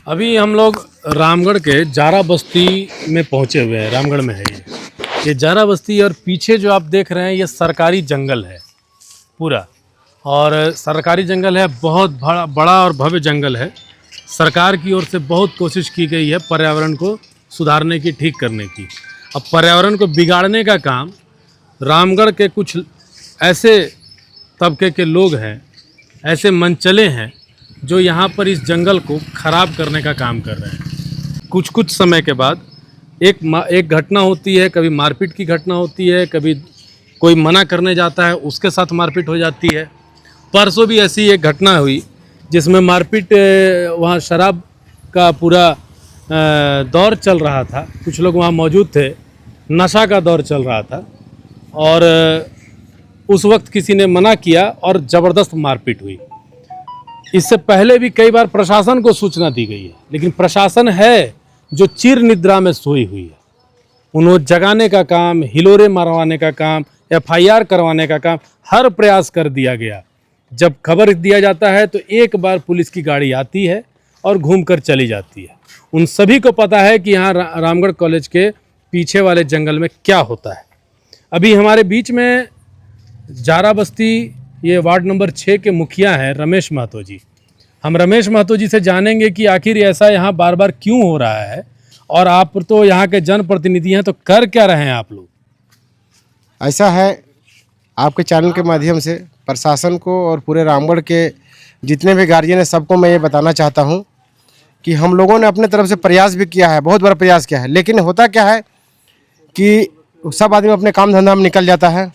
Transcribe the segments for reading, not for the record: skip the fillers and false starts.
अभी हम लोग रामगढ़ के जारा बस्ती में पहुंचे हुए हैं। रामगढ़ में है ये जारा बस्ती, और पीछे जो आप देख रहे हैं ये सरकारी जंगल है पूरा। और सरकारी जंगल है, बहुत बड़ा और भव्य जंगल है। सरकार की ओर से बहुत कोशिश की गई है पर्यावरण को सुधारने की, ठीक करने की। अब पर्यावरण को बिगाड़ने का काम रामगढ़ के कुछ ऐसे तबके के लोग हैं, ऐसे मनचले हैं जो यहाँ पर इस जंगल को ख़राब करने का काम कर रहे हैं। कुछ समय के बाद एक घटना होती है, कभी मारपीट की घटना होती है, कभी कोई मना करने जाता है उसके साथ मारपीट हो जाती है। परसों भी ऐसी एक घटना हुई जिसमें मारपीट, वहाँ शराब का पूरा दौर चल रहा था, कुछ लोग वहाँ मौजूद थे, नशा का दौर चल रहा था, और उस वक्त किसी ने मना किया और ज़बरदस्त मारपीट हुई। इससे पहले भी कई बार प्रशासन को सूचना दी गई है, लेकिन प्रशासन है जो चिर निद्रा में सोई हुई है। उन्हें जगाने का काम, हिलोरे मरवाने का काम, FIR करवाने का काम, हर प्रयास कर दिया गया। जब खबर दिया जाता है तो एक बार पुलिस की गाड़ी आती है और घूमकर चली जाती है। उन सभी को पता है कि यहाँ रामगढ़ कॉलेज के पीछे वाले जंगल में क्या होता है। अभी हमारे बीच में जारा बस्ती, ये वार्ड नंबर 6 के मुखिया हैं रमेश महतो जी। हम रमेश महतो जी से जानेंगे कि आखिर ऐसा यहाँ बार बार क्यों हो रहा है, और आप तो यहाँ के जनप्रतिनिधि हैं, तो कर क्या रहे हैं आप लोग? ऐसा है, आपके चैनल के माध्यम से प्रशासन को और पूरे रामगढ़ के जितने भी गार्जियन हैं सबको मैं ये बताना चाहता हूँ कि हम लोगों ने अपने तरफ से प्रयास भी किया है, बहुत बड़ा प्रयास किया है, लेकिन होता क्या है कि सब आदमी अपने काम धंधा में निकल जाता है।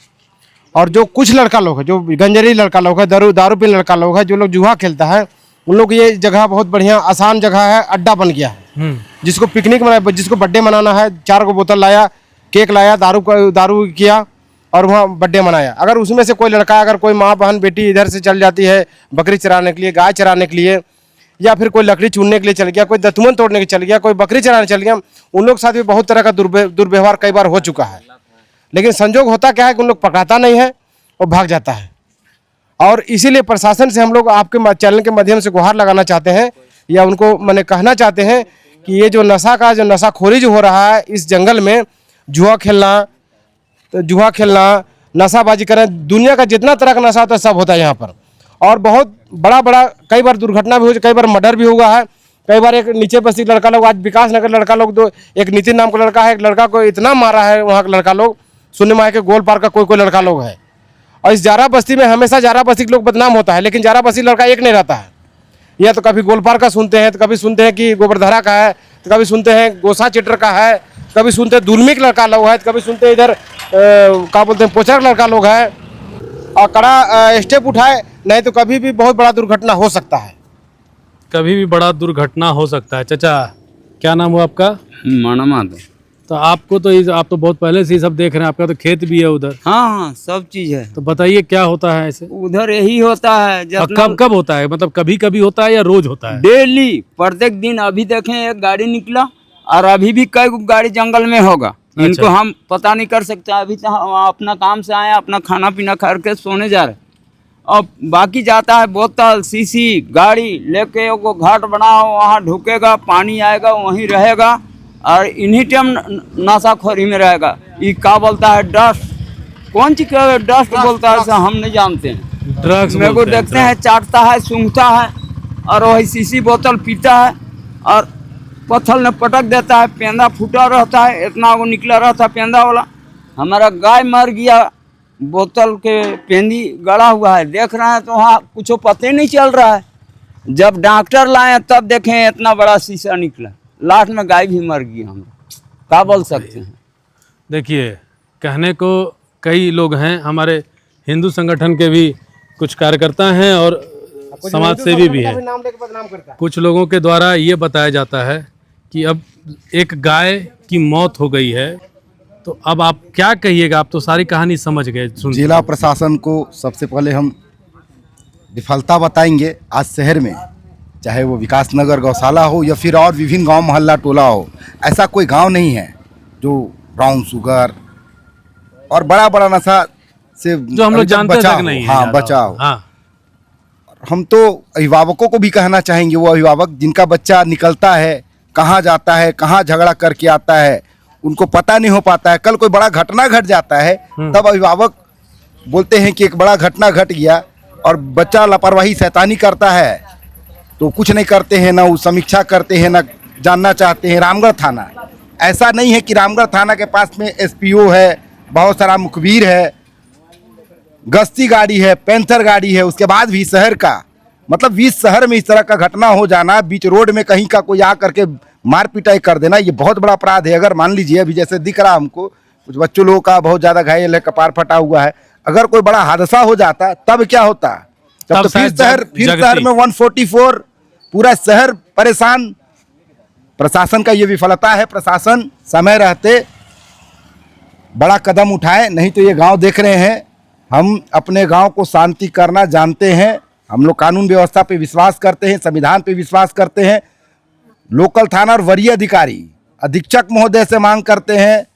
और जो कुछ लड़का लोग है, जो गंजरी लड़का लोग है, दारू पी लड़का लोग है, जो लोग जुआ खेलता है, उन लोग ये जगह बहुत बढ़िया आसान जगह है, अड्डा बन गया है। जिसको पिकनिक मना, जिसको बर्थडे मनाना है, 4 बोतल लाया, केक लाया, दारू किया और वहाँ बर्थडे मनाया। अगर उसमें से कोई लड़का, अगर कोई माँ बहन बेटी इधर से चल जाती है बकरी चराने के लिए, गाय चराने के लिए, या फिर कोई लकड़ी चुनने के लिए चल गया, कोई दतुमन तोड़ने के चल गया, कोई बकरी चराने चल गया, उन लोग के साथ भी बहुत तरह का दुर्व्यवहार कई बार हो चुका है। लेकिन संजोग होता क्या है कि उन लोग पकड़ाता नहीं है और भाग जाता है। और इसीलिए प्रशासन से हम लोग आपके चैनल के माध्यम से गुहार लगाना चाहते हैं, या उनको मैंने कहना चाहते हैं कि ये जो नशाखोरी जो हो रहा है इस जंगल में, जुआ खेलना, नशाबाजी करना, दुनिया का जितना तरह का नशा होता है सब होता है यहाँ पर। और बहुत बड़ा कई बार दुर्घटना भी हो, कई बार मर्डर भी हुआ है। कई बार एक नीचे बस्ती लड़का लोग, आज विकास नगर लड़का लोग, दो एक नितिन नाम का लड़का है, एक लड़का को इतना मारा है वहाँ का लड़का लोग, सुनने में आया कि गोल पार का कोई लड़का लोग है। और इस जारा बस्ती में हमेशा जारा बस्ती के लोग बदनाम होता है, लेकिन जारा बस्ती लड़का एक नहीं रहता है। या तो कभी गोलपार का सुनते हैं, तो कभी सुनते हैं कि गोबरधरा का है, तो कभी सुनते हैं गोसा चिटर का है, कभी सुनते हैं दुलमी का लड़का लोग है, तो कभी सुनते हैं इधर क्या बोलते हैं पोचर लड़का लोग है। और कड़ा स्टेप उठाए नहीं तो कभी भी बहुत बड़ा दुर्घटना हो सकता है। कभी भी बड़ा दुर्घटना हो सकता है। चाचा, क्या नाम हुआ आपका? माना माधव। तो आपको तो आप तो बहुत पहले से ही सब देख रहे हैं, आपका तो खेत भी है उधर। हाँ, सब चीज है। तो बताइए क्या होता है ऐसे? उधर यही होता है। जब कब होता है, मतलब कभी कभी होता है या रोज होता है? डेली, प्रत्येक दिन। अभी देखें एक गाड़ी निकला और अभी भी कई गाड़ी जंगल में होगा। इनको हम पता नहीं कर सकते। अभी तो हम अपना काम से आए, अपना खाना पीना खा के सोने जा रहे। अब बाकी जाता है बोतल शीशी गाड़ी लेके, वो घाट बनाओ, वहाँ ढुकेगा, पानी आएगा, वहीं रहेगा और इन्हीं टाइम नशाखोरी में रहेगा। ये क्या बोलता है, डस्ट, कौन चीज का डस्ट बोलता है, हम नहीं जानते हैं। ड्रग्स मेरे को देखते हैं, चाटता है, सूंघता है और वही शीशी बोतल पीता है और पत्थर में पटक देता है। पेंदा फूटा रहता है, इतना वो निकला रहता है पेंदा वाला। हमारा गाय मर गया, बोतल के पेंदी गड़ा हुआ है, देख रहे हैं तो वहाँ कुछ पता ही नहीं चल रहा है। जब डॉक्टर लाए तब देखें इतना बड़ा शीशा निकला। लास्ट में गाय भी मर गई। हम क्या बोल सकते हैं? देखिए, कहने को कई लोग हैं, हमारे हिंदू संगठन के भी कुछ कार्यकर्ता हैं और समाज सेवी भी हैं। कुछ लोगों के द्वारा ये बताया जाता है कि अब एक गाय की मौत हो गई है, तो अब आप क्या कहिएगा? आप तो सारी कहानी समझ गए। जिला प्रशासन को सबसे पहले हम विफलता बताएंगे। आज शहर में चाहे वो विकास नगर गौशाला हो या फिर और विभिन्न गांव मोहल्ला टोला हो, ऐसा कोई गांव नहीं है जो ब्राउन शुगर और बड़ा नशा से जो हम लोग जानते तक नहीं है। बचाओ। हाँ। हम तो अभिभावकों को भी कहना चाहेंगे, वो अभिभावक जिनका बच्चा निकलता है, कहाँ जाता है, कहाँ झगड़ा करके आता है, उनको पता नहीं हो पाता है। कल कोई बड़ा घटना घट जाता है तब अभिभावक बोलते हैं कि एक बड़ा घटना घट गया, और बच्चा लापरवाही शैतानी करता है तो कुछ नहीं करते हैं, ना वो समीक्षा करते हैं, ना जानना चाहते हैं। रामगढ़ थाना ऐसा नहीं है कि रामगढ़ थाना के पास में एसपीओ है, बहुत सारा मुखबिर है, गश्ती गाड़ी है, पेंथर गाड़ी है, उसके बाद भी शहर का मतलब 20 शहर में इस तरह का घटना हो जाना, बीच रोड में कहीं का कोई आ करके मार पिटाई कर देना, ये बहुत बड़ा अपराध है। अगर मान लीजिए अभी जैसे दिख रहा हमको कुछ बच्चों लोगों का बहुत ज़्यादा घायल है, कपार फटा हुआ है, अगर कोई बड़ा हादसा हो जाता तब क्या होता? तब तो फिर शहर में 144 पूरा शहर परेशान। प्रशासन का ये विफलता है। प्रशासन समय रहते बड़ा कदम उठाए, नहीं तो ये गांव देख रहे हैं, हम अपने गांव को शांति करना जानते हैं। हम लोग कानून व्यवस्था पे विश्वास करते हैं, संविधान पे विश्वास करते हैं। लोकल थाना और वरीय अधिकारी अधीक्षक महोदय से मांग करते हैं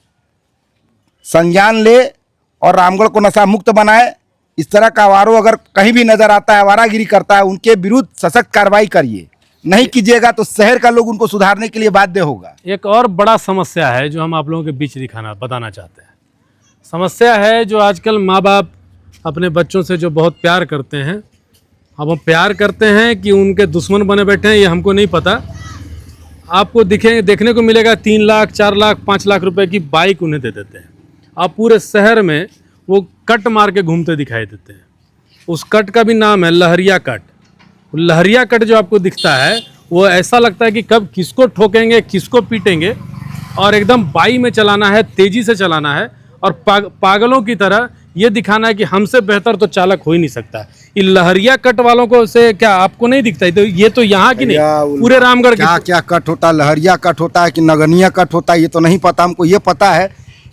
संज्ञान ले और रामगढ़ को नशा मुक्त बनाए। इस तरह का आवारो अगर कहीं भी नजर आता है, आवारागिरी करता है, उनके विरुद्ध सशक्त कार्रवाई करिए। नहीं कीजिएगा तो शहर का लोग उनको सुधारने के लिए बाध्य होगा। एक और बड़ा समस्या है जो हम आप लोगों के बीच बताना चाहते हैं। समस्या है जो आजकल माँ बाप अपने बच्चों से जो बहुत प्यार करते हैं, अब हम प्यार करते हैं कि उनके दुश्मन बने बैठे हैं, ये हमको नहीं पता। आपको देखने को मिलेगा 3 लाख 4 लाख 5 लाख रुपए की बाइक उन्हें दे देते हैं। आप पूरे शहर में वो कट मार के घूमते दिखाई देते हैं। उस कट का भी नाम है लहरिया कट। लहरिया कट जो आपको दिखता है वो ऐसा लगता है कि कब किसको ठोकेंगे, किसको पीटेंगे, और एकदम बाई में चलाना है, तेज़ी से चलाना है, और पागलों की तरह ये दिखाना है कि हमसे बेहतर तो चालक हो ही नहीं सकता। ये लहरिया कट वालों को से क्या आपको नहीं दिखता है? तो ये तो यहाँ की नहीं, पूरे रामगढ़ की। क्या कट होता है? लहरिया कट होता है कि नगनिया कट होता है ये तो नहीं पता हमको। ये पता है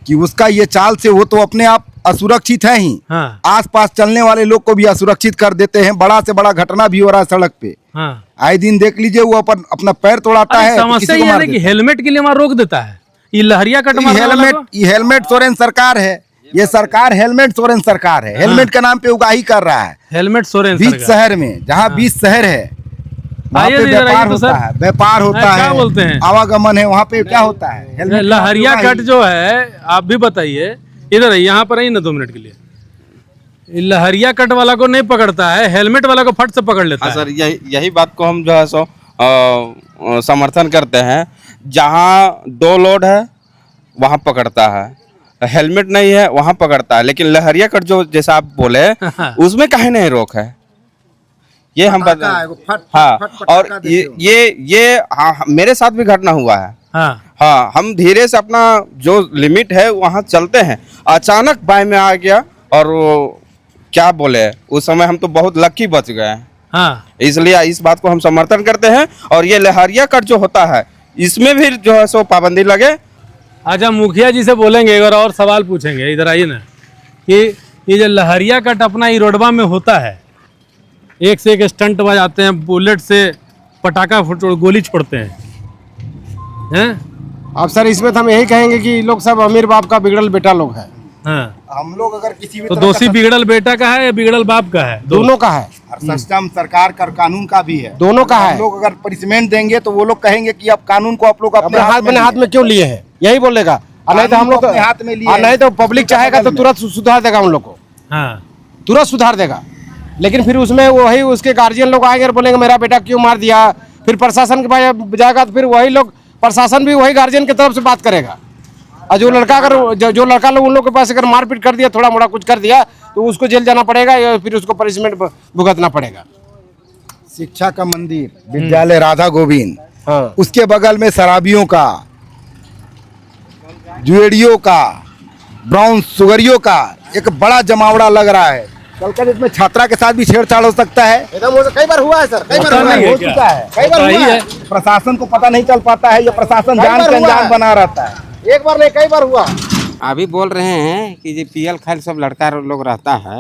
कि उसका ये चाल से वो तो अपने आप असुरक्षित है ही, हाँ। आसपास चलने वाले लोग को भी असुरक्षित कर देते हैं। बड़ा से बड़ा घटना भी हो रहा है सड़क पे, हाँ। आए दिन देख लीजिए। वो अपना पैर तोड़ाता है, समस्या ये है कि हेलमेट के लिए वहाँ रोक देता है। ये लहरिया कट हेलमेट इंश्योरेंस सरकार है, ये सरकार हेलमेट इंश्योरेंस सरकार है। हेलमेट के नाम पे उगाही कर रहा है। हेलमेट इंश्योरेंस 20 शहर में, जहाँ 20 शहर है वहाँ पे व्यापार होता है, व्यापार होता है, क्या बोलते हैं, आवागमन है, वहाँ पे क्या होता है? लहरिया कट जो है, आप भी बताइए। इधर है, यहाँ पर आइए ना 2 मिनट के लिए। लहरिया कट वाला को नहीं पकड़ता है, हेलमेट वाला को फट से पकड़ लेता है। सर यही बात को हम जो है सो समर्थन करते हैं। जहाँ 2 लोड है वहाँ पकड़ता है, हेलमेट नहीं है वहाँ पकड़ता है, लेकिन लहरिया कट जो जैसा आप बोले उसमें काहे नहीं रोक है, ये हम बता। हाँ, और ये हाँ, मेरे साथ भी घटना हुआ है। हाँ, हम धीरे से अपना जो लिमिट है वहाँ चलते हैं, अचानक बाएं में आ गया, और वो क्या बोले उस समय हम तो बहुत लकी बच गए हैं। हाँ, इसलिए इस बात को हम समर्थन करते हैं। और ये लहरिया कट जो होता है इसमें भी जो है सो पाबंदी लगे। अच्छा, मुखिया जी से बोलेंगे एक बार और सवाल पूछेंगे। इधर आइए ना, कि ये जो लहरिया कट अपना ही रोडवा में होता है, एक से एक स्टंट बजाते हैं, बुलेट से पटाखा गोली छोड़ते हैं। अब सर इसमें तो हम यही कहेंगे कि लोग सब अमीर बाप का बिगड़ल बेटा लोग है। हाँ, हम लोग अगर किसी भी तो दोषी बिगड़ल बेटा का है या बिगड़ल बाप का है? दोनों का है। सिस्टम सरकार का कानून का भी है, दोनों का है। हम लोग अगर पनिशमेंट देंगे तो वो लोग कहेंगे कि अब कानून को आप लोग अपने हाथ में क्यों लिए हैं, यही बोलेगा। और नहीं तो हम लोग अपने हाथ में लिए, और नहीं तो पब्लिक चाहेगा तो तुरंत सुधार देगा उन लोग को। हाँ, तुरंत सुधार देगा। लेकिन फिर उसमें वही उसके गार्जियन लोग आएंगे और बोलेंगे मेरा बेटा क्यों मार दिया। फिर प्रशासन के पास जाएगा तो फिर वही लोग, प्रशासन भी वही गार्जियन की तरफ से बात करेगा। और जो लड़का अगर जो लड़का लोग उन लोग के पास अगर मारपीट कर दिया, थोड़ा मोड़ा कुछ कर दिया, तो उसको जेल जाना पड़ेगा या फिर उसको पनिशमेंट भुगतना पड़ेगा। शिक्षा का मंदिर विद्यालय राधा गोविंद, हाँ, उसके बगल में शराबियों का, जुएड़ियों का, ब्राउन सुगरियों का एक बड़ा जमावड़ा लग रहा है। कल का इसमें छात्रा के साथ भी छेड़छाड़ हो सकता है। एकदम कई बार हुआ है सर, कई बार हो चुका है, कई बार हुआ है। प्रशासन को पता नहीं चल पाता है, ये प्रशासन जान के अनजान बना रहता है। एक बार नहीं कई बार हुआ। अभी बोल रहे हैं कि जो पीएल खाल सब लड़का लोग रहता है,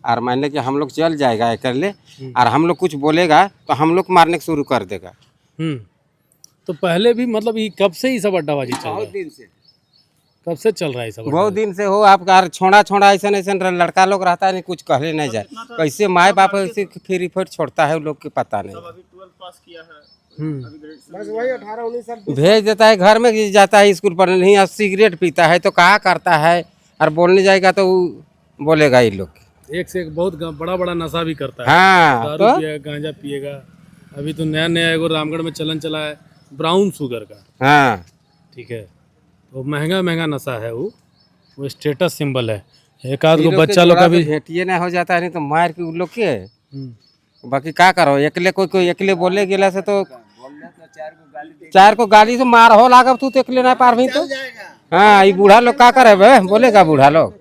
और मान ले कि हम लोग चल जाएगा कर ले, और हम लोग कुछ बोलेगा तो हम लोग मारने शुरू कर देगा। तो पहले भी मतलब ये कब से ही सब अड्डाबाजी चल रहा है? दिन से कब से चल रहा है सब? बहुत दिन से हो आपका छोड़ा छोड़ा ऐसा ऐसा लड़का लोग रहता है नहीं कुछ कहले नहीं जाए कैसे माए बाप ऐसे फ्री फट छोड़ता है उन लोग के पता नहीं भेज देता है घर में जाता है स्कूल पर नहीं और सिगरेट पीता है तो कहा करता है और बोलने जाएगा तो बोलेगा ये लोग एक से एक बहुत बड़ा बड़ा नशा भी करता है। हाँ दारू तो पिएगा, गांजा पिएगा। अभी तो नया नया एगो रामगढ़ में चलन चला है ब्राउन शुगर का, हाँ ठीक है। तो महंगा महंगा नशा है वो स्टेटस सिंबल है। एक आध को ये बच्चा लोग का भी भेटिए ना हो जाता है नहीं तो मार के उन लोग के हम्म। बाकी क्या करो अकेले कोई अकेले बोले गेला से तो चार को गाली से मार हो लागब तू तो अकेले ना पार भी तो हाँ ये बूढ़ा लोग क्या करे बे बोलेगा बूढ़ा लोग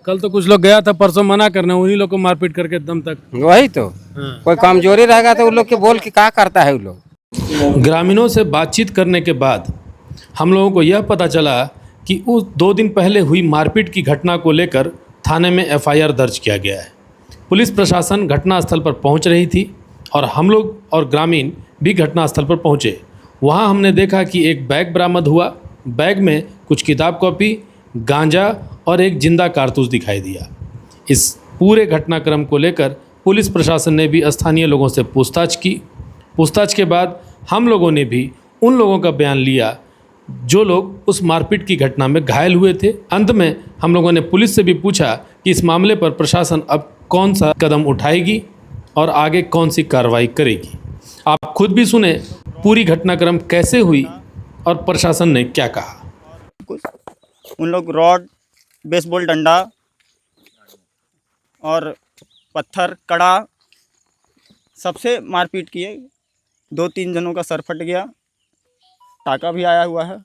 कल तो कुछ लोग गया था परसों मना करने, उन्हीं लोग को मारपीट करके दम तक। वही तो हाँ। कोई कमजोरी रहेगा तो उन लोग के बोल के क्या करता है उन लोग। ग्रामीणों से बातचीत करने के बाद हम लोगों को यह पता चला कि उस 2 दिन पहले हुई मारपीट की घटना को लेकर थाने में एफआईआर दर्ज किया गया है। पुलिस प्रशासन घटनास्थल पर पहुंच रही थी और हम लोग और ग्रामीण भी घटनास्थल पर पहुंचे। वहां हमने देखा कि एक बैग बरामद हुआ। बैग में कुछ किताब कॉपी, गांजा और एक जिंदा कारतूस दिखाई दिया। इस पूरे घटनाक्रम को लेकर पुलिस प्रशासन ने भी स्थानीय लोगों से पूछताछ की। पूछताछ के बाद हम लोगों ने भी उन लोगों का बयान लिया जो लोग उस मारपीट की घटना में घायल हुए थे। अंत में हम लोगों ने पुलिस से भी पूछा कि इस मामले पर प्रशासन अब कौन सा कदम उठाएगी और आगे कौन सी कार्रवाई करेगी। आप खुद भी सुने पूरी घटनाक्रम कैसे हुई और प्रशासन ने क्या कहा। उन लोग रॉड, बेसबॉल डंडा और पत्थर, कड़ा सबसे मारपीट किए। 2-3 जनों का सर फट गया, टाका भी आया हुआ है।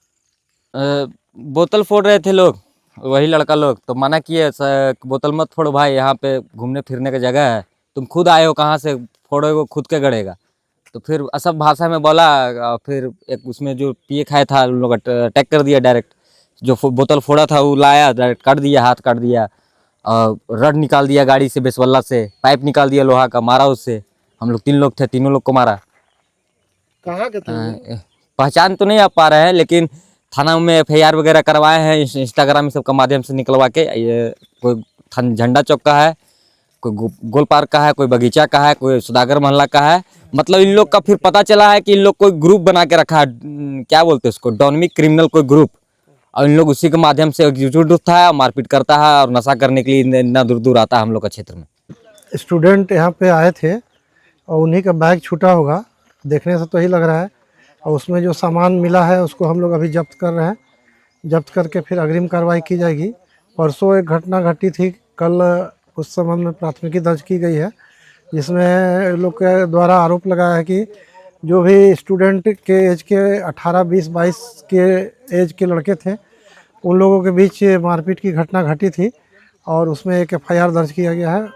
बोतल फोड़ रहे थे लोग, वही लड़का लोग तो मना किए बोतल मत फोड़ो भाई, यहाँ पे घूमने फिरने का जगह है, तुम खुद आए हो कहाँ से फोड़ोगे, खुद के गड़ेगा। तो फिर असभ भाषा में बोला, फिर एक उसमें जो पिए खाए था उन लोग अटैक कर दिया डायरेक्ट। जो बोतल फोड़ा था वो लाया डायरेक्ट काट दिया, हाथ काट दिया, रड निकाल दिया गाड़ी से, बेसवल्ला से पाइप निकाल दिया लोहा का, मारा उससे। हम लोग 3 लोग थे, तीनों लोग को मारा। कहाँ के थे? पहचान तो नहीं आ पा रहे हैं लेकिन थाना में एफआईआर वगैरह करवाए हैं, इंस्टाग्राम सबका माध्यम से निकलवा के। ये कोई झंडा चौक का है, कोई गोल पार्क का है, कोई बगीचा का है, कोई सुदागर मोहल्ला का है। मतलब इन लोग का फिर पता चला है कि इन लोग कोई ग्रुप बना के रखा है, क्या बोलते हैं उसको, डॉनमिक क्रिमिनल कोई ग्रुप, और इन लोग उसी के माध्यम से एग्जीक्यूट होता है, मारपीट करता है और नशा करने के लिए इतना दूर दूर आता है हम लोग का क्षेत्र में। स्टूडेंट यहाँ पे आए थे और उन्हीं का बैग छूटा होगा, देखने से तो यही लग रहा है। और उसमें जो सामान मिला है उसको हम लोग अभी जब्त कर रहे हैं। जब्त करके फिर अग्रिम कार्रवाई की जाएगी। परसों एक घटना घटी थी, कल उस संबंध में प्राथमिकी दर्ज की गई है, जिसमें लोग के द्वारा आरोप लगाया है कि जो भी स्टूडेंट के एज के 18, 20, 22 के एज के लड़के थे, उन लोगों के बीच मारपीट की घटना घटी थी और उसमें एक एफआईआर दर्ज किया गया है।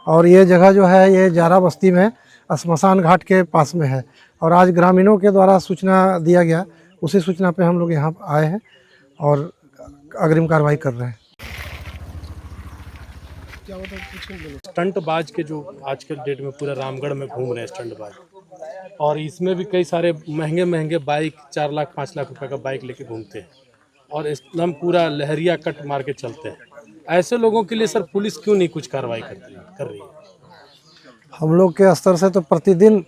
और ये जगह जो है ये जारा बस्ती में श्मशान घाट के पास में है। और आज ग्रामीणों के द्वारा सूचना दिया गया, उसी सूचना पे हम लोग यहाँ आए हैं और अग्रिम कार्रवाई कर रहे हैं। स्टंटबाज के जो आज के डेट में पूरा रामगढ़ में घूम रहे हैं स्टंटबाज, और इसमें भी कई सारे महंगे महंगे बाइक 4 लाख 5 लाख रुपए का बाइक लेके घूमते हैं और एकदम पूरा लहरिया कट मार के चलते हैं। ऐसे लोगों के लिए सर पुलिस क्यों नहीं कुछ कार्रवाई कर रही है? हम लोग के स्तर से तो प्रतिदिन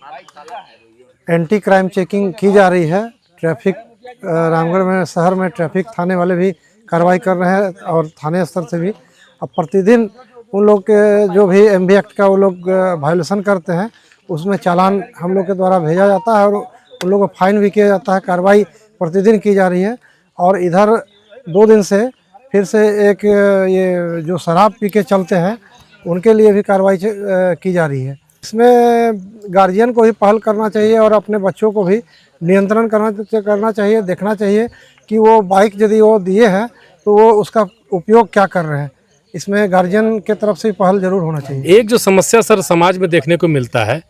एंटी क्राइम चेकिंग की जा रही है। ट्रैफिक रामगढ़ में शहर में ट्रैफिक थाने वाले भी कार्रवाई कर रहे हैं और थाने स्तर से भी। अब प्रतिदिन उन लोग के जो भी MV एक्ट का वो लोग वायोलेशन करते हैं उसमें चालान हम लोग के द्वारा भेजा जाता है और उन लोगों को फाइन भी किया जाता है। कार्रवाई प्रतिदिन की जा रही है। और इधर 2 दिन से फिर से एक ये जो शराब पी के चलते हैं उनके लिए भी कार्रवाई की जा रही है। इसमें गार्जियन को भी पहल करना चाहिए और अपने बच्चों को भी नियंत्रण करना चाहिए, देखना चाहिए कि वो बाइक यदि वो दिए हैं तो वो उसका उपयोग क्या कर रहे हैं। इसमें गार्जियन के तरफ से पहल जरूर होना चाहिए। एक जो समस्या सर समाज में देखने को मिलता है,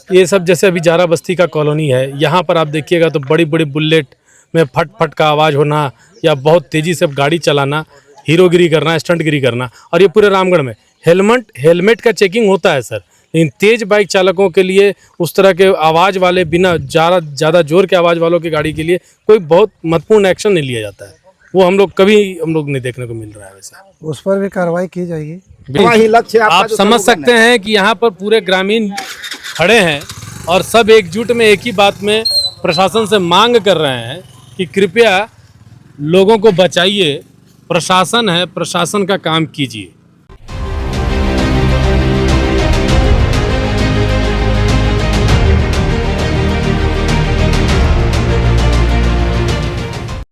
ये सब जैसे अभी जारा बस्ती का कॉलोनी है, यहाँ पर आप देखिएगा तो बड़ी बड़ी बुलेट में फट फट का आवाज़ होना या बहुत तेज़ी से गाड़ी चलाना, हीरोगिरी करना, स्टंटगिरी करना। और ये पूरे रामगढ़ में हेलमेट का चेकिंग होता है सर, लेकिन तेज बाइक चालकों के लिए उस तरह के आवाज़ वाले बिना ज़्यादा जोर के आवाज़ वालों की गाड़ी के लिए कोई बहुत महत्वपूर्ण एक्शन नहीं लिया जाता है। वो हम लोग नहीं देखने को मिल रहा है वैसा। उस पर भी कार्रवाई की जाएगी। वही लक्ष्य आपका आप जो समझ स्लोगन सकते हैं कि यहाँ पर पूरे ग्रामीण खड़े हैं और सब एकजुट में एक ही बात में प्रशासन से मांग कर रहे हैं कि कृपया लोगों को बचाइए। प्रशासन है, प्रशासन का काम कीजिए।